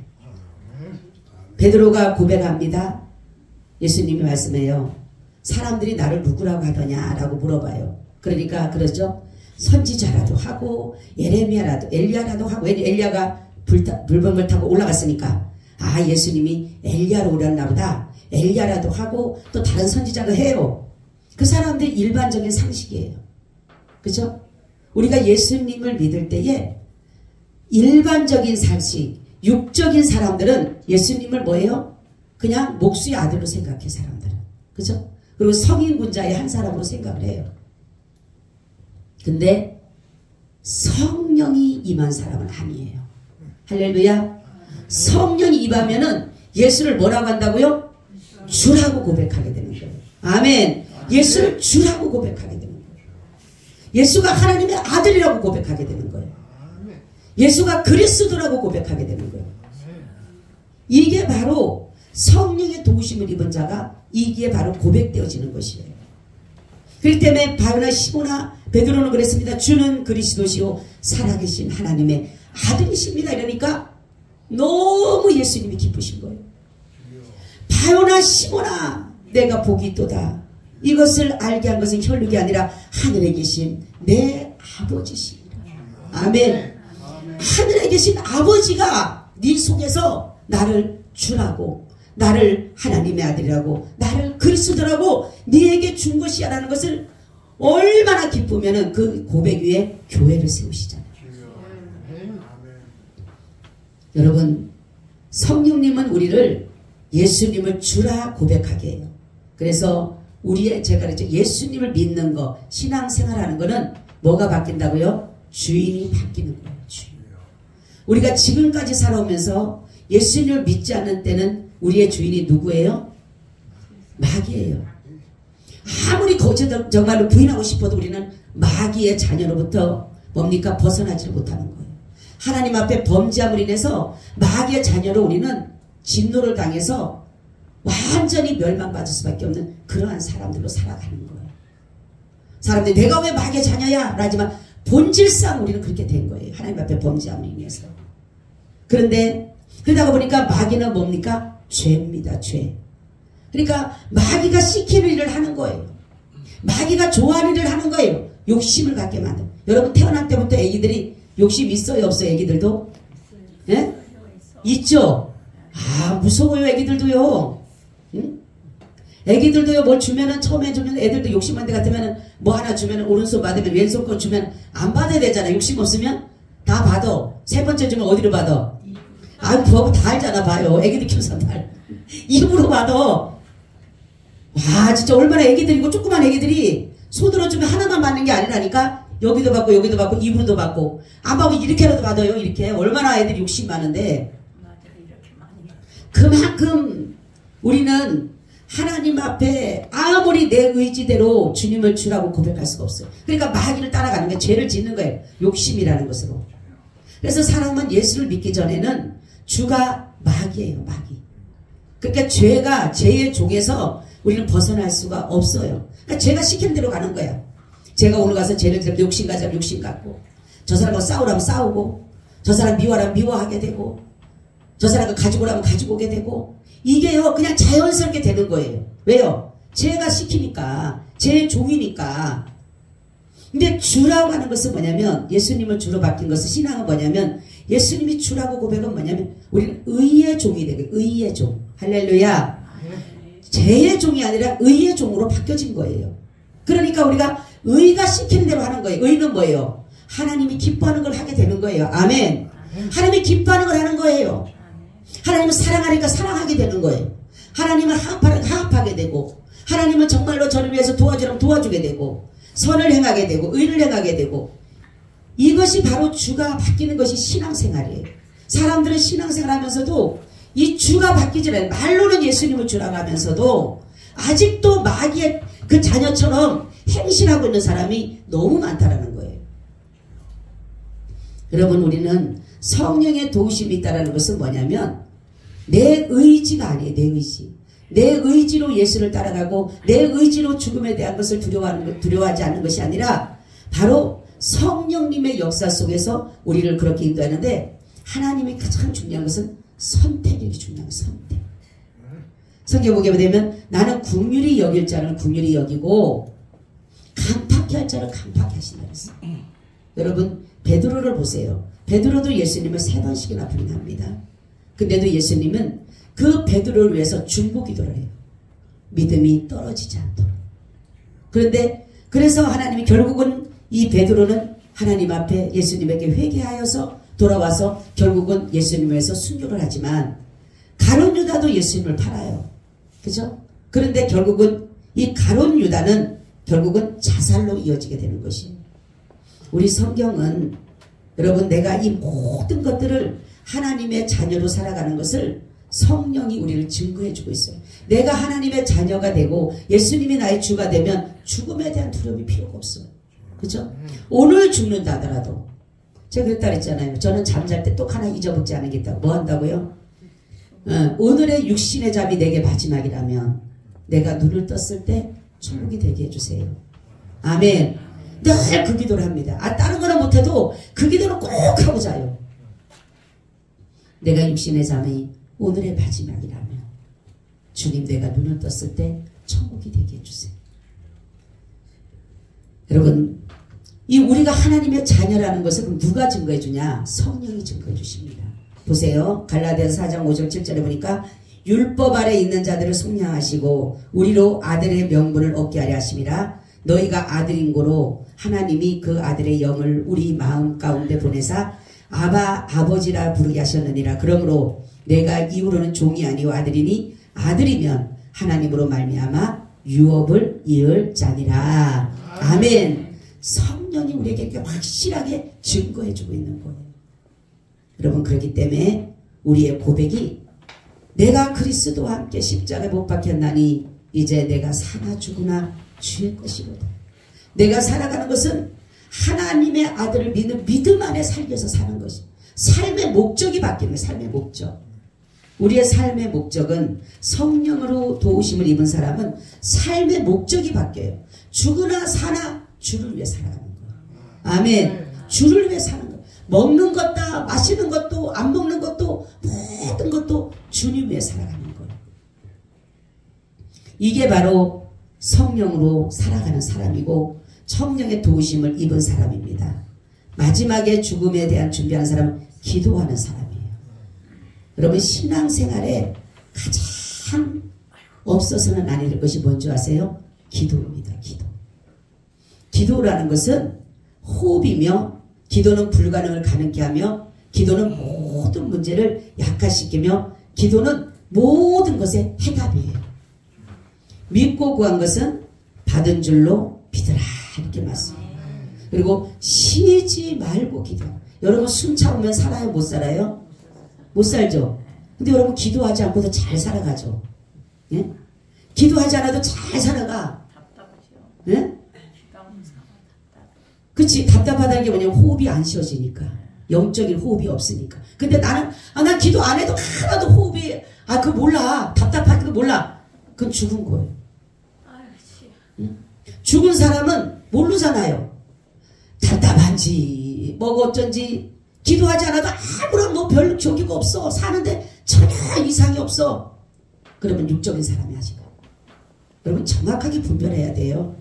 베드로가 고백합니다. 예수님이 말씀해요. 사람들이 나를 누구라고 하더냐라고 물어봐요. 그러니까 그러죠. 선지자라도 하고 예레미야라도 엘리야라도 하고 엘리야가 불병을 타고 올라갔으니까 아 예수님이 엘리야로 오렸나 보다. 엘리야라도 하고 또 다른 선지자가 해요. 그 사람들이 일반적인 상식이에요. 그죠? 우리가 예수님을 믿을 때에 일반적인 상식, 육적인 사람들은 예수님을 뭐예요? 그냥 목수의 아들로 생각해, 사람들은. 그죠? 그리고 성인군자의 한 사람으로 생각을 해요. 근데 성령이 임한 사람은 아니에요. 할렐루야. 성령이 임하면은 예수를 뭐라고 한다고요? 주라고 고백하게 되는 거예요. 아멘. 예수를 주라고 고백하게 되는 거예요. 예수가 하나님의 아들이라고 고백하게 되는 거예요. 예수가 그리스도라고 고백하게 되는 거예요. 이게 바로 성령의 도우심을 입은 자가 이게 바로 고백되어지는 것이에요. 그렇기 때문에 바요나 시모나 베드로는 그랬습니다. 주는 그리스도시요 살아계신 하나님의 아들이십니다. 이러니까 너무 예수님이 기쁘신 거예요. 바요나 시모나 내가 복이 있도다. 이것을 알게 한 것은 혈육이 아니라 하늘에 계신 내 아버지시니라. 아멘. 하늘에 계신 아버지가 네 속에서 나를 주라고, 나를 하나님의 아들이라고, 나를 그리스도라고 네에게 준 것이야 라는 것을 얼마나 기쁘면은 그 고백 위에 교회를 세우시잖아요. 여러분, 성령님은 우리를 예수님을 주라 고백하게 해요. 그래서 제가 그랬죠. 예수님을 믿는 거, 신앙생활하는 거는 뭐가 바뀐다고요? 주인이 바뀌는 거예요. 주인. 우리가 지금까지 살아오면서 예수님을 믿지 않는 때는 우리의 주인이 누구예요? 마귀예요. 아무리 정말로 부인하고 싶어도 우리는 마귀의 자녀로부터 뭡니까? 벗어나지 못하는 거예요. 하나님 앞에 범죄함으로 인해서 마귀의 자녀로 우리는 진노를 당해서 완전히 멸망받을 수밖에 없는 그러한 사람들로 살아가는 거예요. 사람들이 내가 왜 마귀의 자녀야? 라지만 본질상 우리는 그렇게 된 거예요. 하나님 앞에 범죄함으로 인해서. 그런데 그러다가 보니까 마귀는 뭡니까? 죄입니다. 죄. 그러니까 마귀가 시키는 일을 하는 거예요. 마귀가 좋아하는 일을 하는 거예요. 욕심을 갖게 만든. 여러분 태어날 때부터 애기들이 욕심 있어요? 없어요? 애기들도? 예? 있죠? 아 무서워요. 애기들도요. 응? 애기들도요. 뭘 주면은 처음에 주면 애들도 욕심한 데 같으면은 뭐 하나 주면은 오른손 받으면 왼손 거 주면 안 받아야 되잖아. 욕심 없으면 다 받아. 세 번째 주면 어디로 받아? 아 그거 다 알잖아. 봐요. 애기들 키워서 다 입으로 받아. 와 진짜 얼마나 애기들이고 조그만 애기들이 손으로 주면 하나만 받는 게 아니라니까. 여기도 받고 여기도 받고 입으로도 받고 안 받으면 이렇게라도 받아요. 이렇게 얼마나 애들이 욕심 많은데 그만큼 우리는 하나님 앞에 아무리 내 의지대로 주님을 주라고 고백할 수가 없어요. 그러니까 마귀를 따라가는 게 죄를 짓는 거예요. 욕심이라는 것으로. 그래서 사람은 예수를 믿기 전에는 주가 마귀예요. 마귀. 그러니까 죄의 종에서 우리는 벗어날 수가 없어요. 그러니까 죄가 시키는 대로 가는 거야. 제가 오늘 가서 죄를 지면 욕심 가자면 욕심 갖고, 저 사람과 싸우라면 싸우고, 저 사람 미워하라면 미워하게 되고, 저 사람을 가지고 오라면 가지고 오게 되고, 이게요 그냥 자연스럽게 되는 거예요. 왜요? 죄가 시키니까, 죄의 종이니까. 근데 주라고 하는 것은 뭐냐면, 예수님을 주로 바뀐 것은 신앙은 뭐냐면, 예수님이 주라고 고백은 뭐냐면 우리는 의의 종이 되고, 의의 종. 할렐루야. 죄의 종이 아니라 의의 종으로 바뀌어진 거예요. 그러니까 우리가 의가 시키는 대로 하는 거예요. 의는 뭐예요? 하나님이 기뻐하는 걸 하게 되는 거예요. 아멘. 하나님이 기뻐하는 걸 하는 거예요. 하나님을 사랑하니까 사랑하게 되는 거예요. 하나님을 화합하게 되고, 하나님은 정말로 저를 위해서 도와주라면 도와주게 되고, 선을 행하게 되고, 의를 행하게 되고, 이것이 바로 주가 바뀌는 것이 신앙생활이에요. 사람들은 신앙생활 하면서도 이 주가 바뀌지 않아요. 말로는 예수님을 주라고 하면서도 아직도 마귀의 그 자녀처럼 행실하고 있는 사람이 너무 많다라는 거예요. 여러분 우리는 성령의 도우심이 있다는 것은 뭐냐면 내 의지가 아니에요. 내 의지. 내 의지로 예수를 따라가고 내 의지로 죽음에 대한 것을 두려워하지 않는 것이 아니라 바로 성령님의 역사 속에서 우리를 그렇게 인도하는데 하나님이 가장 중요한 것은 선택이 중요한 선택. 성경 보게 되면 나는 긍휼히 여길 자를 긍휼히 여기고 강팍히 할 자를 강팍히 하신다 그랬어요. 여러분 베드로를 보세요. 베드로도 예수님을 3번씩이나 부인합니다. 근데도 예수님은 그 베드로를 위해서 중보기도를 해요. 믿음이 떨어지지 않도록. 그런데 그래서 하나님이 결국은 이 베드로는 하나님 앞에 예수님에게 회개하여서 돌아와서 결국은 예수님에서 순교를 하지만 가룟 유다도 예수님을 팔아요. 그죠? 그런데 결국은 이 가룟 유다는 결국은 자살로 이어지게 되는 것이에요. 우리 성경은 여러분 내가 이 모든 것들을 하나님의 자녀로 살아가는 것을 성령이 우리를 증거해 주고 있어요. 내가 하나님의 자녀가 되고 예수님이 나의 주가 되면 죽음에 대한 두려움이 필요가 없어요. 그죠? 오늘 죽는다 하더라도 제가 그랬다 그랬잖아요. 저는 잠잘 때 똑 하나 잊어먹지 않은 게 있다고. 뭐 한다고요? 오늘의 육신의 잠이 내게 마지막이라면 내가 눈을 떴을 때 천국이 되게 해주세요. 아멘. 늘 그 기도를 합니다. 다른 거는 못해도 그 기도는 꼭 하고 자요. 내가 육신의 잠이 오늘의 마지막이라면 주님 내가 눈을 떴을 때 천국이 되게 해주세요. 여러분 이 우리가 하나님의 자녀라는 것을 그럼 누가 증거해 주냐? 성령이 증거해 주십니다. 보세요. 갈라디아서 4장 5절 7절에 보니까 율법 아래 있는 자들을 속량하시고 우리로 아들의 명분을 얻게 하려 하심이라. 너희가 아들인 고로 하나님이 그 아들의 영을 우리 마음 가운데 보내사 아바 아버지라 부르게 하셨느니라. 그러므로 내가 이후로는 종이 아니오 아들이니 아들이면 하나님으로 말미암아 유업을 이을 자니라. 아멘. 성령이 우리에게 이렇게 확실하게 증거해주고 있는 거예요. 여러분 그렇기 때문에 우리의 고백이 내가 그리스도와 함께 십자가에 못 박혔나니 이제 내가 사나 죽으나 주의 것이로다. 내가 살아가는 것은 하나님의 아들을 믿는 믿음 안에 살면서 사는 것이 삶의 목적이 바뀌는 거예요. 삶의 목적. 우리의 삶의 목적은 성령으로 도우심을 입은 사람은 삶의 목적이 바뀌어요. 죽으나 사나 주를 위해 살아가는 거예요. 아멘. 주를 위해 사는 거예요. 먹는 것도 마시는 것도 안 먹는 것도 모든 것도 주님 위해 살아가는 거예요. 이게 바로 성령으로 살아가는 사람이고 성령의 도우심을 입은 사람입니다. 마지막에 죽음에 대한 준비하는 사람은 기도하는 사람이에요. 여러분 신앙생활에 가장 없어서는 안 될 것이 뭔지 아세요? 기도입니다. 기도. 기도라는 것은 호흡이며 기도는 불가능을 가능케 하며 기도는 모든 문제를 약화시키며 기도는 모든 것의 해답이에요. 믿고 구한 것은 받은 줄로 믿으라 이렇게 말씀해요. 그리고 쉬지 말고 기도. 여러분 숨 참으면 살아요? 못 살아요? 못 살죠? 근데 여러분 기도하지 않고도 잘 살아가죠? 예? 기도하지 않아도 잘 살아가. 예? 그치? 답답하다는 게 뭐냐면 호흡이 안 쉬어지니까. 영적인 호흡이 없으니까. 근데 나는 난 기도 안 해도 하나도 호흡이 그거 몰라. 답답할 거 몰라. 그건 죽은 거예요. 응? 죽은 사람은 모르잖아요. 답답한지 뭐가 어쩐지 기도하지 않아도 아무런 별 조기가 없어. 사는데 전혀 이상이 없어. 그러면 육적인 사람이 아직. 여러분 정확하게 분별해야 돼요.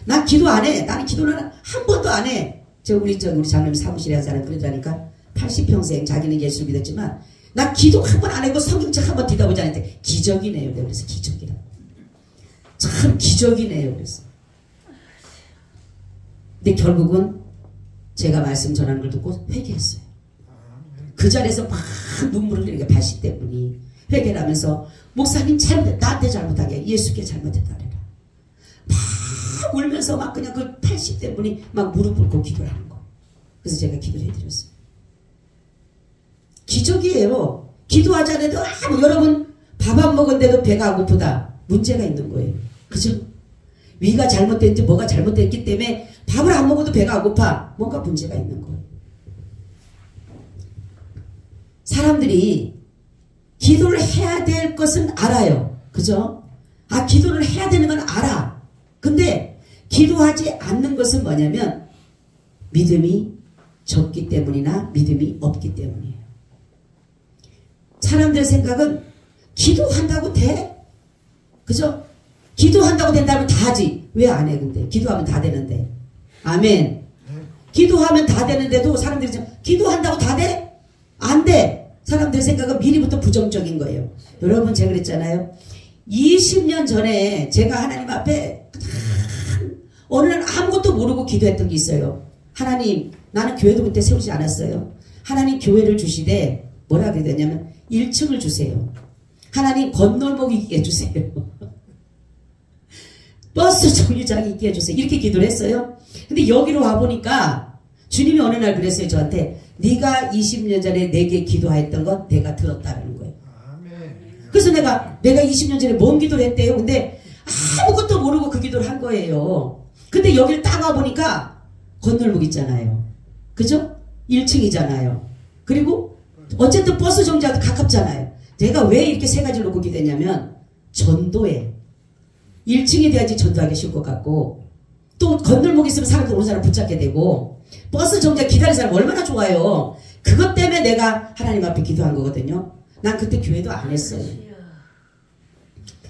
난 기도 안 해. 나는 기도는 한 번도 안 해. 우리 장로님 사무실에 한 사람 그러다니까 80평생 자기는 예수 믿었지만 나 기도 한 번 안 하고 성경책 한 번 뒤다보지 않았는데 기적이네요. 그래서 기적이라. 참 기적이네요. 그래서. 근데 결국은 제가 말씀 전하는 걸 듣고 회개했어요. 그 자리에서 막 눈물을 흘리게 80대 분이 회개를 하면서 목사님 잘못했다. 나한테 잘못하게 예수께 잘못했다 그래라. 막 울면서 막 그냥 그 80대 분이 막 무릎 꿇고 기도를 하는 거. 그래서 제가 기도를 해드렸어요. 기적이에요. 기도하지 않아도 여러분 밥 안 먹은데도 배가 고프다. 문제가 있는 거예요. 그죠? 위가 잘못됐지 뭐가 잘못됐기 때문에 밥을 안 먹어도 배가 안 고파. 뭔가 문제가 있는 거예요. 사람들이 기도를 해야 될 것은 알아요. 그죠? 기도를 해야 되는 건 알아. 근데 기도하지 않는 것은 뭐냐면 믿음이 적기 때문이나 믿음이 없기 때문이에요. 사람들 생각은 기도한다고 돼? 그죠? 기도한다고 된다면 다 하지. 왜 안 해 근데? 기도하면 다 되는데. 아멘. 기도하면 다 되는데도 사람들이 기도한다고 다 돼? 안 돼. 사람들 생각은 미리부터 부정적인 거예요. 여러분 제가 그랬잖아요. 20년 전에 제가 하나님 앞에 어느 날 아무것도 모르고 기도했던 게 있어요. 하나님 나는 교회도 그때 세우지 않았어요. 하나님 교회를 주시되 뭐라 그래야 되냐면 1층을 주세요. 하나님 건널목 있게 해주세요. 버스 정류장이 있게 해주세요. 이렇게 기도를 했어요. 근데 여기로 와보니까 주님이 어느 날 그랬어요. 저한테 네가 20년 전에 내게 기도했던 것 내가 들었다는 거예요. 그래서 내가 20년 전에 뭔 기도를 했대요. 근데 아무것도 모르고 그 기도를 한 거예요. 근데 여기를 딱 와보니까 건널목 있잖아요. 그죠? 1층이잖아요. 그리고 어쨌든 버스 정류장도 가깝잖아요. 제가 왜 이렇게 세 가지를 놓고 기도했냐면 전도에 1층이 돼야지 전도하기 쉬울 것 같고 또 건널목이 있으면 사람들 오는 사람 붙잡게 되고 버스 정류장 기다리는 사람 얼마나 좋아요. 그것 때문에 내가 하나님 앞에 기도한 거거든요. 난 그때 교회도 안 했어요.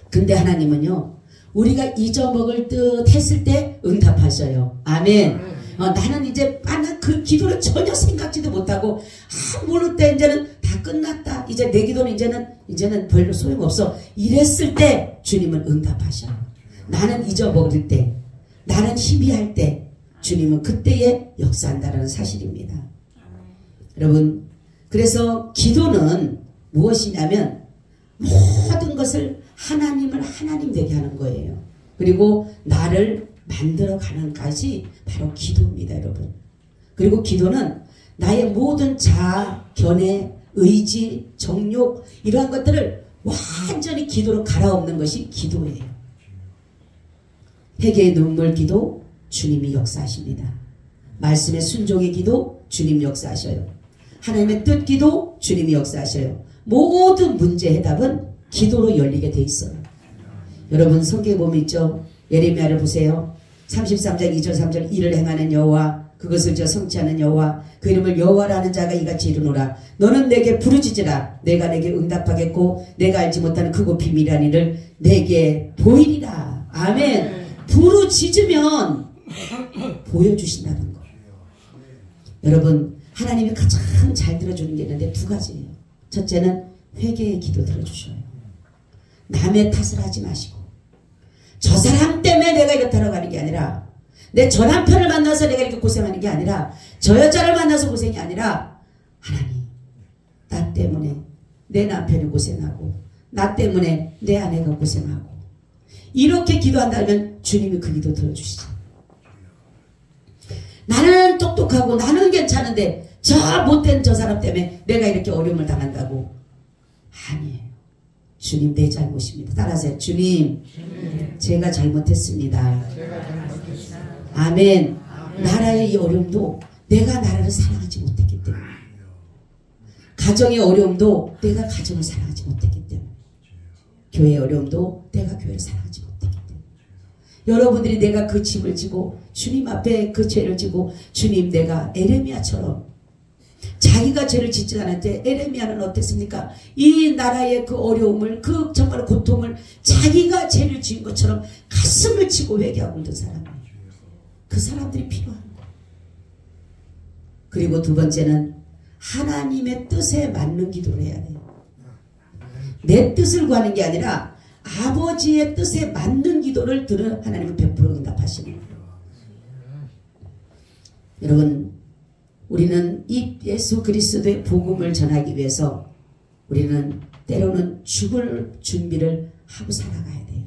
근데 하나님은요. 우리가 잊어먹을 듯 했을 때 응답하셔요. 아멘. 나는 이제 나는 그 기도를 전혀 생각지도 못하고 모를 때 이제는 다 끝났다. 이제 내 기도는 이제는 별로 소용없어. 이랬을 때 주님은 응답하셔. 나는 잊어먹을 때, 나는 희미할 때 주님은 그때에 역사한다는 사실입니다. 여러분, 그래서 기도는 무엇이냐면 모든 것을 하나님을 하나님 되게 하는 거예요. 그리고 나를 만들어가는 것이 바로 기도입니다, 여러분. 그리고 기도는 나의 모든 자아, 견해, 의지, 정욕 이러한 것들을 완전히 기도로 갈아엎는 것이 기도예요. 회개의 눈물 기도 주님이 역사하십니다. 말씀의 순종의 기도 주님이 역사하셔요. 하나님의 뜻 기도 주님이 역사하셔요. 모든 문제 해답은 기도로 열리게 돼 있어요. 여러분 성경에 보면 있죠. 예레미야를 보세요. 33장 2절 3절 이를 행하는 여호와 그것을 성취하는 여호와 그 이름을 여호와라는 자가 이같이 이르노라. 너는 내게 부르짖으라. 내가 내게 응답하겠고 내가 알지 못하는 크고 비밀한 일을 내게 보이리라. 아멘. 부르짖으면 보여주신다는 거예요. 여러분 하나님이 가장 잘 들어주는 게 있는데 두 가지예요. 첫째는 회개의 기도 들어주셔요. 남의 탓을 하지 마시고 저 사람 때문에 내가 이렇다라고 하는 게 아니라 내 저 남편을 만나서 내가 이렇게 고생하는 게 아니라 저 여자를 만나서 고생이 아니라 하나님 나 때문에 내 남편이 고생하고 나 때문에 내 아내가 고생하고 이렇게 기도한다면 주님이 그 기도 들어주시죠. 나는 똑똑하고 나는 괜찮은데 저 못된 저 사람 때문에 내가 이렇게 어려움을 당한다고 아니에요. 주님 내 잘못입니다. 따라하세요. 주님 제가 잘못했습니다. 아멘. 나라의 이 어려움도 내가 나라를 사랑하지 못했기 때문에 가정의 어려움도 내가 가정을 사랑하지 못했기 때문에 교회의 어려움도 내가 교회를 사랑하지 못했기 때문에 여러분들이 내가 그 짐을 지고 주님 앞에 그 죄를 지고 주님 내가 에레미야처럼 자기가 죄를 짓지 않았는데 에레미야는 어땠습니까? 이 나라의 그 어려움을 그 정말 고통을 자기가 죄를 지은 것처럼 가슴을 치고 회개하고 있는 사람이에요. 그 사람들이 필요한 거예요. 그리고 두 번째는 하나님의 뜻에 맞는 기도를 해야 돼요. 내 뜻을 구하는 게 아니라 아버지의 뜻에 맞는 기도를 들은 하나님은 100% 응답하시는 거예요. 여러분 우리는 이 예수 그리스도의 복음을 전하기 위해서 우리는 때로는 죽을 준비를 하고 살아가야 돼요.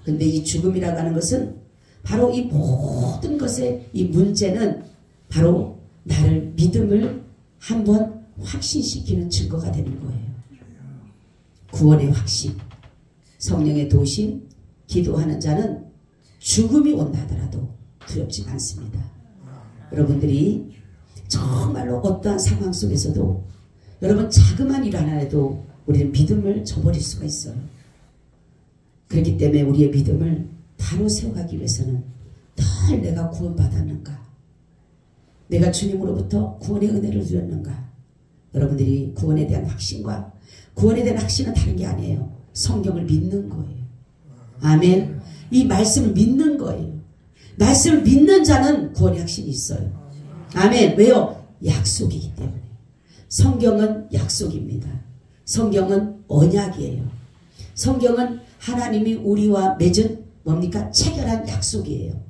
근데 이 죽음이라고 하는 것은 바로 이 모든 것의 이 문제는 바로 나를 믿음을 한번 확신시키는 증거가 되는 거예요. 구원의 확신, 성령의 도심, 기도하는 자는 죽음이 온다 하더라도 두렵지 않습니다. 여러분들이 정말로 어떠한 상황 속에서도 여러분 자그마한 일 하나 해도 우리는 믿음을 저버릴 수가 있어요. 그렇기 때문에 우리의 믿음을 바로 세워가기 위해서는 늘 내가 구원받았는가, 내가 주님으로부터 구원의 은혜를 누렸는가. 여러분들이 구원에 대한 확신과 구원에 대한 확신은 다른 게 아니에요. 성경을 믿는 거예요. 아멘. 이 말씀을 믿는 거예요. 말씀을 믿는 자는 구원의 확신이 있어요. 아멘. 왜요? 약속이기 때문에. 성경은 약속입니다. 성경은 언약이에요. 성경은 하나님이 우리와 맺은 뭡니까? 체결한 약속이에요.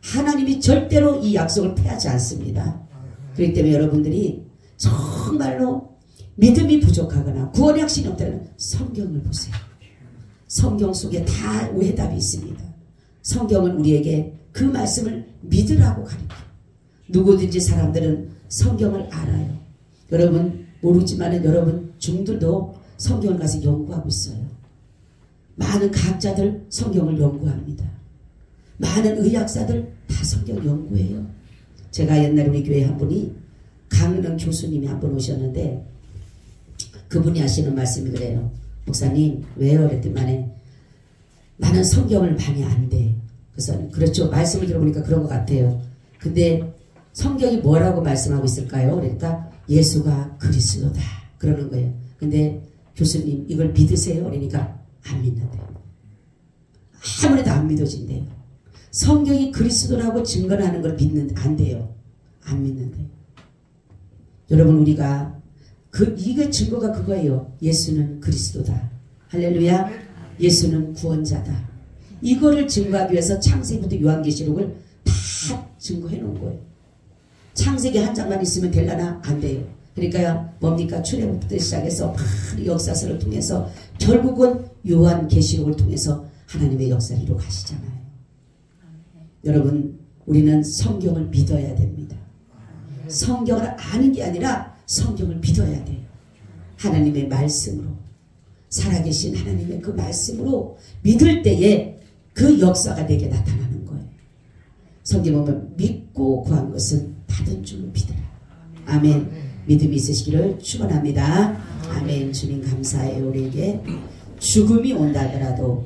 하나님이 절대로 이 약속을 폐하지 않습니다. 그렇기 때문에 여러분들이 정말로 믿음이 부족하거나 구원의 확신이 없다면 성경을 보세요. 성경 속에 다 해답이 있습니다. 성경은 우리에게 그 말씀을 믿으라고 가르쳐요. 누구든지 사람들은 성경을 알아요. 여러분 모르지만은 여러분 중들도 성경을 가서 연구하고 있어요. 많은 과학자들 성경을 연구합니다. 많은 의학사들 다 성경 연구해요. 제가 옛날에 우리 교회 한 분이 강은영 교수님이 한 번 오셨는데 그분이 하시는 말씀이 그래요. 목사님 왜요? 그랬더니 나는 성경을 많이 안 돼. 그래서 그렇죠. 말씀을 들어보니까 그런 것 같아요. 근데 성경이 뭐라고 말씀하고 있을까요? 그러니까 예수가 그리스도다 그러는 거예요. 근데 교수님 이걸 믿으세요? 그러니까 안 믿는데요. 아무래도 안 믿어진대요. 성경이 그리스도라고 증거하는 걸 믿는데 안 돼요. 안 믿는데요. 여러분 우리가 이게 증거가 그거예요. 예수는 그리스도다. 할렐루야. 예수는 구원자다. 이거를 증거하기 위해서 창세기부터 요한계시록을 다 증거해 놓은 거예요. 창세기 한 장만 있으면 될라나? 안 돼요. 그러니까 뭡니까? 출애굽부터 시작해서 역사서를 통해서 결국은 요한계시록을 통해서 하나님의 역사를 이루어 가시잖아요. 여러분 우리는 성경을 믿어야 됩니다. 성경을 아는 게 아니라 성경을 믿어야 돼요. 하나님의 말씀으로 살아계신 하나님의 그 말씀으로 믿을 때에 그 역사가 내게 나타나는 거예요. 성경 보면 믿고 구한 것은 받은 줄로 믿으라. 아멘. 믿음이 있으시기를 축원합니다. 아멘. 주님 감사해요. 우리에게 죽음이 온다 하더라도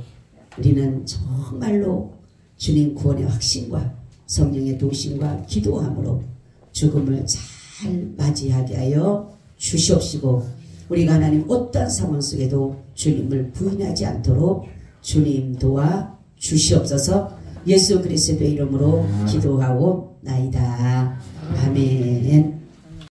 우리는 정말로 주님 구원의 확신과 성령의 도심과 기도함으로 죽음을 잘 맞이하게 하여 주시옵시고 우리가 하나님 어떤 상황 속에도 주님을 부인하지 않도록 주님 도와 주시옵소서. 예수 그리스도의 이름으로 기도하옵나이다. 아멘.